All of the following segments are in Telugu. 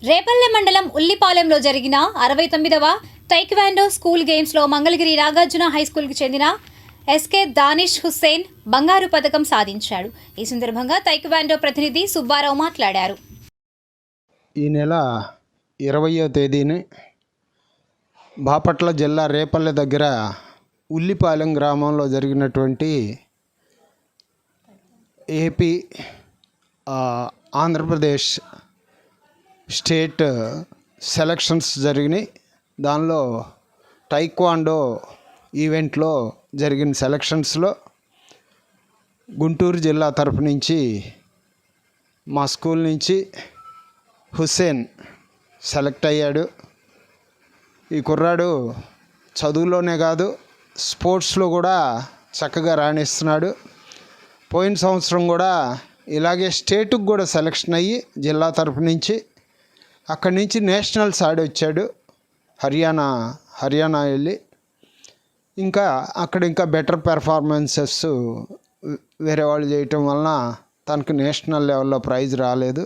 రేపల్లె మండలం ఉల్లిపాలెంలో జరిగిన 69వ టైక్వాండో స్కూల్ గేమ్స్లో మంగళగిరి నాగార్జున హైస్కూల్కి చెందిన ఎస్కే దానిష్ హుస్సేన్ బంగారు పథకం సాధించాడు. ఈ సందర్భంగా టైక్వాండో ప్రతినిధి సుబ్బారావు మాట్లాడారు. ఈ నెల 20వ తేదీని బాపట్ల జిల్లా రేపల్లె దగ్గర ఉల్లిపాలెం గ్రామంలో జరిగినటువంటి ఏపీ ఆంధ్రప్రదేశ్ స్టేట్ సెలక్షన్స్ జరిగినాయి. దానిలో టైక్వాండో ఈవెంట్లో జరిగిన సెలక్షన్స్లో గుంటూరు జిల్లా తరఫు నుంచి మా స్కూల్ నుంచి హుస్సేన్ సెలెక్ట్ అయ్యాడు. ఈ కుర్రాడు చదువులోనే కాదు స్పోర్ట్స్లో కూడా చక్కగా రాణిస్తున్నాడు. పోయిన సంవత్సరం కూడా ఇలాగే స్టేట్కి కూడా సెలక్షన్ అయ్యి జిల్లా తరఫు నుంచి అక్కడి నుంచి నేషనల్స్ ఆడి వచ్చాడు. హర్యానా వెళ్ళి అక్కడ బెటర్ పెర్ఫార్మెన్సెస్ వేరే వాళ్ళు చేయటం వలన తనకు నేషనల్ లెవెల్లో ప్రైజ్ రాలేదు,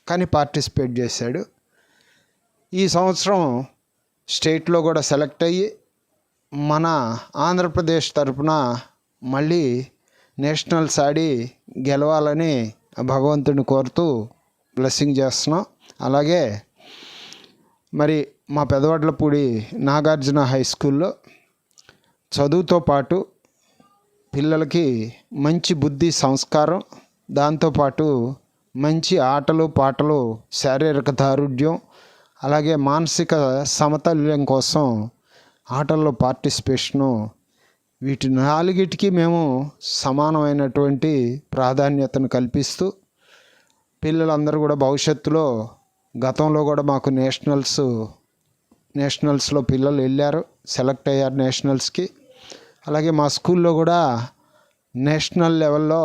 కానీ పార్టిసిపేట్ చేశాడు. ఈ సంవత్సరం స్టేట్లో కూడా సెలెక్ట్ అయ్యి మన ఆంధ్రప్రదేశ్ తరఫున మళ్ళీ నేషనల్స్ ఆడి గెలవాలని భగవంతుని కోరుతూ బ్లెస్సింగ్ చేస్తున్నాం. అలాగే మరి మా పెదవడ్లపూడి నాగార్జున హై స్కూల్లో చదువుతో పాటు పిల్లలకి మంచి బుద్ధి సంస్కారం, దాంతోపాటు మంచి ఆటలు పాటలు, శారీరక దారుఢ్యం, అలాగే మానసిక సమతుల్యం కోసం ఆటల్లో పార్టిసిపేషను, వీటి నాలుగిటికి మేము సమానమైనటువంటి ప్రాధాన్యతను కల్పిస్తూ పిల్లలందరూ కూడా భవిష్యత్తులో గతంలో కూడా మాకు నేషనల్స్లో పిల్లలు వెళ్ళారు, సెలెక్ట్ అయ్యారు నేషనల్స్కి. అలాగే మా స్కూల్లో కూడా నేషనల్ లెవెల్లో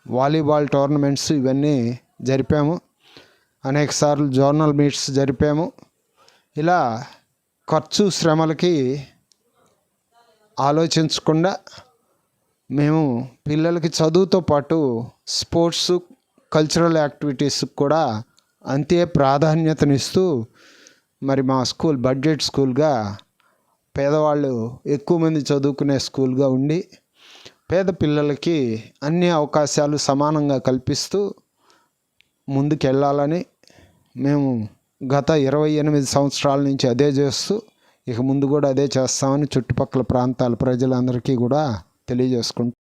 వాలీబాల్ టోర్నమెంట్స్ ఇవన్నీ జరిపాము. అనేకసార్లు జోనల్ మీట్స్ జరిపాము. ఇలా ఖర్చు శ్రమలకి ఆలోచించకుండా మేము పిల్లలకి చదువుతో పాటు స్పోర్ట్స్, కల్చరల్ యాక్టివిటీస్కి కూడా అంతే ప్రాధాన్యతనిస్తూ మరి మా స్కూల్ బడ్జెట్ స్కూల్గా, పేదవాళ్ళు ఎక్కువ మంది చదువుకునే స్కూల్గా ఉండి పేద పిల్లలకి అన్ని అవకాశాలు సమానంగా కల్పిస్తూ ముందుకెళ్ళాలని మేము గత 28 సంవత్సరాల నుంచి అదే చేస్తూ ఇక ముందు కూడా అదే చేస్తామని చుట్టుపక్కల ప్రాంతాల ప్రజలందరికీ కూడా తెలియజేసుకుంటాం.